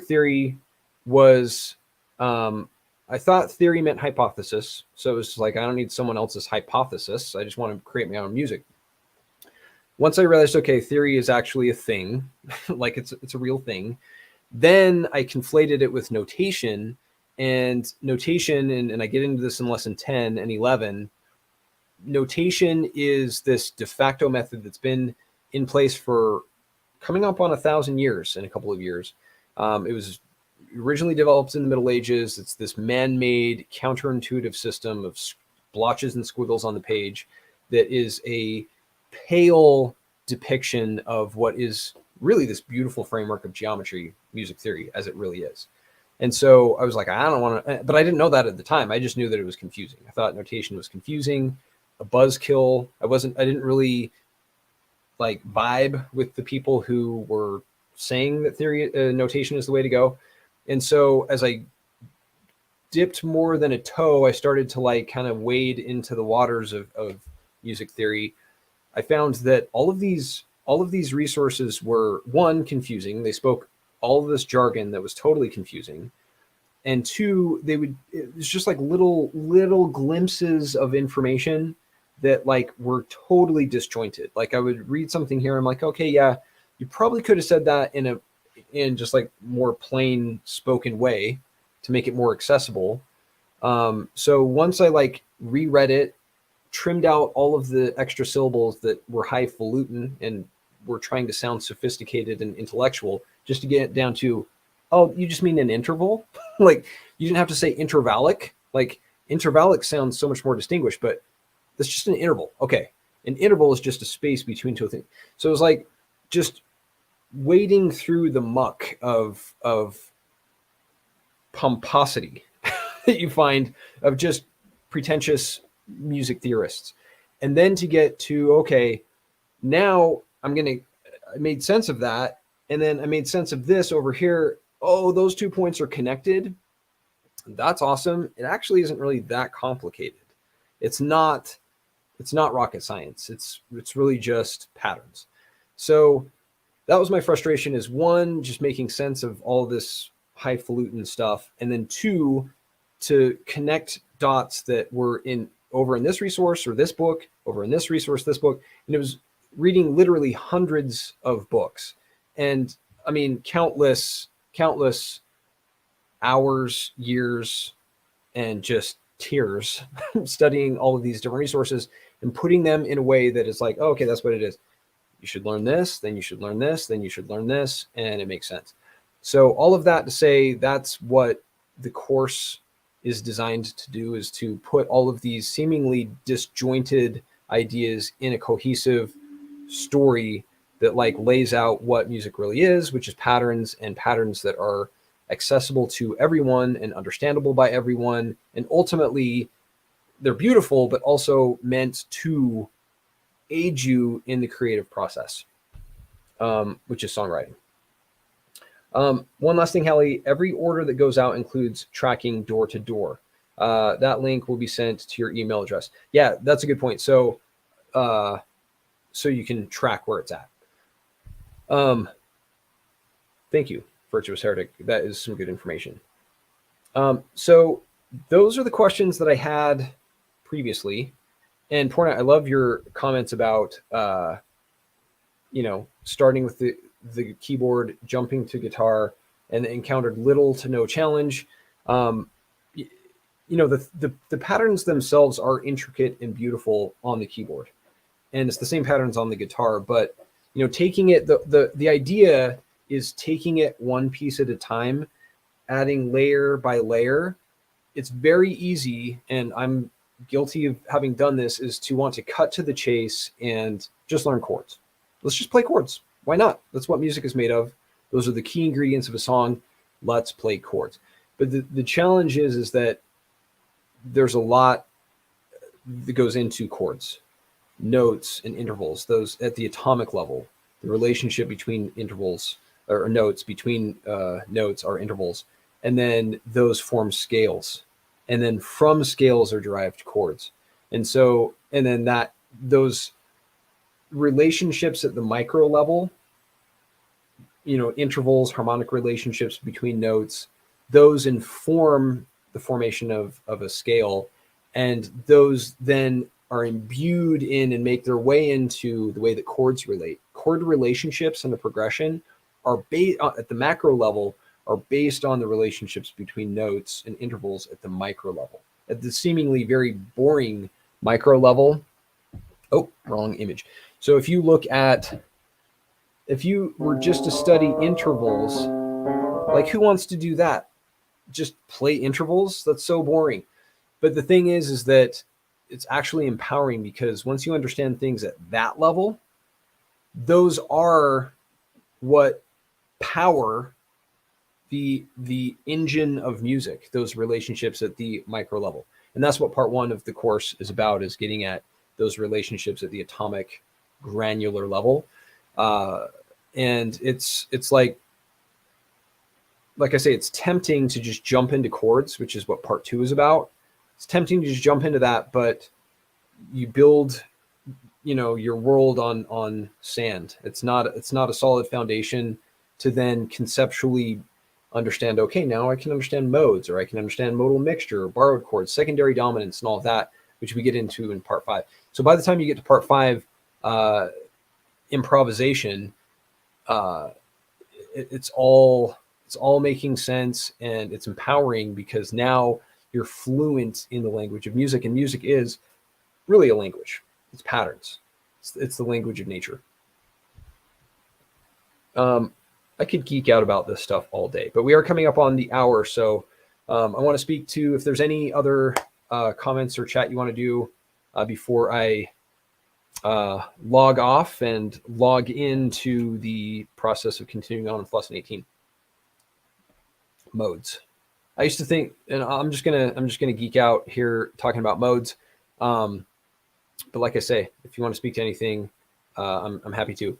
theory was, I thought theory meant hypothesis. So it was like, I don't need someone else's hypothesis. I just want to create my own music. Once I realized, okay, theory is actually a thing, like it's a real thing. Then I conflated it with notation, and notation, and I get into this in lesson 10 and 11. Notation is this de facto method that's been in place for coming up on 1,000 years in a couple of years. It was originally developed in the Middle Ages. It's this man-made counterintuitive system of blotches and squiggles on the page that is a pale depiction of what is really this beautiful framework of geometry, music theory, as it really is. And so I was like, I don't want to, but I didn't know that at the time. I just knew that it was confusing. I thought notation was confusing, a buzzkill. I didn't really like vibe with the people who were saying that theory notation is the way to go. And so as I dipped more than a toe, I started to like kind of wade into the waters of music theory. I found that all of these resources were, one, confusing. They spoke all of this jargon that was totally confusing. And two, it was just like little glimpses of information that like were totally disjointed. Like I would read something here, I'm like, okay, yeah, you probably could have said that in just like more plain spoken way to make it more accessible. So once I like reread it, trimmed out all of the extra syllables that were highfalutin and were trying to sound sophisticated and intellectual, just to get it down to, oh, you just mean an interval? Like you didn't have to say intervallic. Like intervallic sounds so much more distinguished, but that's just an interval. Okay. An interval is just a space between two things. So it was like just wading through the muck of pomposity that you find of just pretentious music theorists. And then to get to, okay, now I made sense of that. And then I made sense of this over here. Oh, those 2 points are connected. That's awesome. It actually isn't really that complicated. It's not rocket science. It's really just patterns. So that was my frustration, is one, just making sense of all this highfalutin stuff. And then two, to connect dots that were over in this resource or this book, over in this resource, this book. And it was reading literally hundreds of books. And I mean, countless hours, years, and just tears studying all of these different resources and putting them in a way that is like, oh, okay, that's what it is. You should learn this, then you should learn this, then you should learn this, and it makes sense. So all of that to say, that's what the course is designed to do, is to put all of these seemingly disjointed ideas in a cohesive story that like lays out what music really is, which is patterns, and patterns that are accessible to everyone and understandable by everyone. And ultimately they're beautiful, but also meant to aid you in the creative process, which is songwriting. One last thing, Hallie, every order that goes out includes tracking door to door. That link will be sent to your email address. Yeah, that's a good point. So you can track where it's at. Thank you, Virtuous Heretic. That is some good information. So those are the questions that I had previously. And Porna, I love your comments about, starting with the keyboard, jumping to guitar, and encountered little to no challenge. The patterns themselves are intricate and beautiful on the keyboard, and it's the same patterns on the guitar. But taking it, the idea is taking it one piece at a time, adding layer by layer. It's very easy, and I'm guilty of having done this, is to want to cut to the chase and just learn chords. Let's just play chords. Why not? That's what music is made of. Those are the key ingredients of a song. Let's play chords. But the challenge is that there's a lot that goes into chords, notes and intervals, those at the atomic level. The relationship between intervals or notes, between notes are intervals. And then those form scales. And then from scales are derived chords. And then those relationships at the micro level, intervals, harmonic relationships between notes, those inform the formation of a scale. And those then are imbued in and make their way into the way that chords relate. Chord relationships and the progression are based at the macro level, are based on the relationships between notes and intervals at the micro level. At the seemingly very boring micro level, wrong image. So if you were just to study intervals, like who wants to do that? Just play intervals? That's so boring. But the thing is that it's actually empowering, because once you understand things at that level, those are what power the engine of music, those relationships at the micro level. And that's what part one of the course is about, is getting at those relationships at the atomic granular level. And it's like I say, it's tempting to just jump into chords, which is what part two is about. It's tempting to just jump into that, but you build, your world on sand. It's not a solid foundation to then conceptually understand, okay, now I can understand modes, or I can understand modal mixture, borrowed chords, secondary dominance, and all of that, which we get into in part five. So by the time you get to part five, improvisation, it's all making sense, and it's empowering, because now you're fluent in the language of music, and music is really a language. It's patterns. It's the language of nature. I could geek out about this stuff all day, but we are coming up on the hour. So I want to speak to, if there's any other comments or chat you want to do before I log off and log into the process of continuing on with lesson 18. Modes. I used to think, and I'm just gonna geek out here talking about modes. But like I say, if you want to speak to anything, I'm happy to.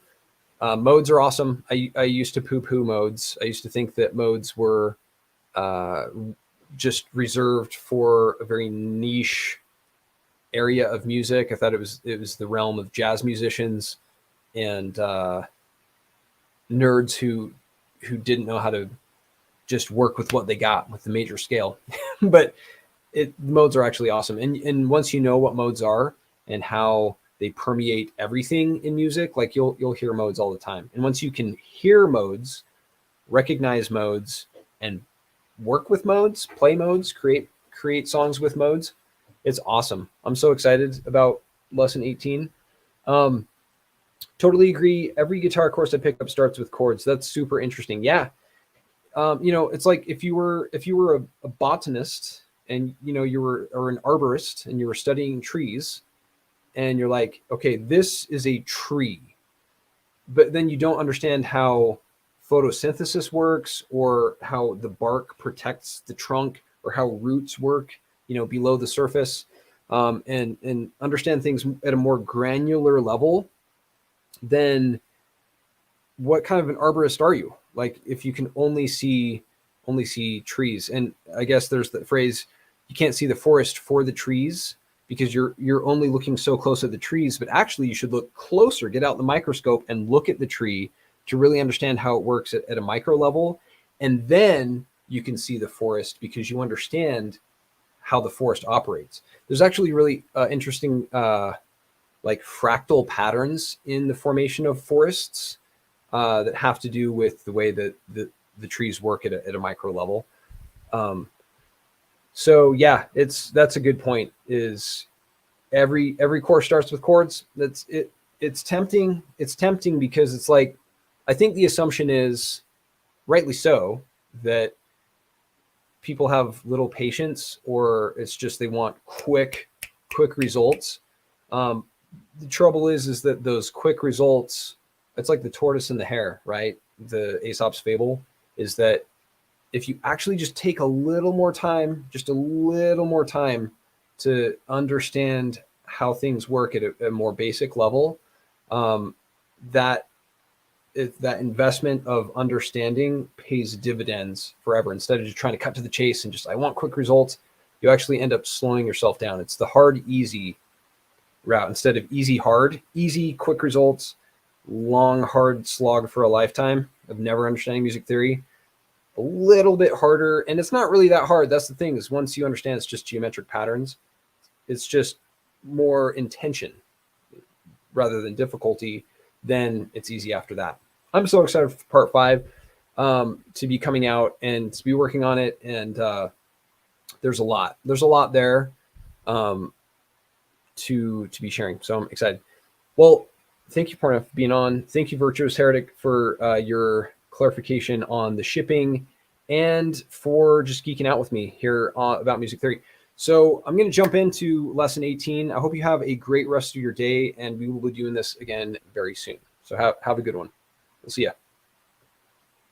Modes are awesome. I used to poo-poo modes. I used to think that modes were just reserved for a very niche area of music. I thought it was the realm of jazz musicians and nerds who didn't know how to just work with what they got with the major scale. But modes are actually awesome. And once you know what modes are and how they permeate everything in music, like you'll hear modes all the time. And once you can hear modes, recognize modes, and work with modes, play modes, create songs with modes, it's awesome. I'm so excited about lesson 18. Totally agree. Every guitar course I pick up starts with chords. That's super interesting. Yeah. It's like if you were a botanist, and you were, or an arborist, and you were studying trees, and you're like, okay, this is a tree, but then you don't understand how photosynthesis works, or how the bark protects the trunk, or how roots work, below the surface, and understand things at a more granular level, then what kind of an arborist are you? Like, if you can only see trees. And I guess there's the phrase, you can't see the forest for the trees, because you're only looking so close at the trees. But actually, you should look closer, get out the microscope and look at the tree to really understand how it works at a micro level. And then you can see the forest, because you understand how the forest operates. There's actually really interesting like fractal patterns in the formation of forests that have to do with the way that the trees work at a micro level. So yeah, that's a good point. Is every course starts with chords. That's it. It's tempting. It's tempting because it's like, I think the assumption is, rightly so, that people have little patience, or it's just they want quick results. The trouble is that those quick results, it's like the tortoise and the hare, right? The Aesop's fable is that if you actually just take a little more time, just a little more time to understand how things work at a more basic level, that that investment of understanding pays dividends forever. Instead of just trying to cut to the chase and just, I want quick results, you actually end up slowing yourself down. It's the hard, easy route instead of easy, hard. Easy, quick results, long, hard slog for a lifetime of never understanding music theory. A little bit harder, and it's not really that hard. That's the thing, is once you understand it's just geometric patterns, it's just more intention rather than difficulty, then it's easy after that. I'm so excited for part 5 to be coming out and to be working on it. And there's a lot there to be sharing. So I'm excited. Well, thank you, Porno, for being on. Thank you, Virtuous Heretic, for your clarification on the shipping and for just geeking out with me here about music theory. So I'm going to jump into lesson 18. I hope you have a great rest of your day, and we will be doing this again very soon. So have a good one. We'll see ya.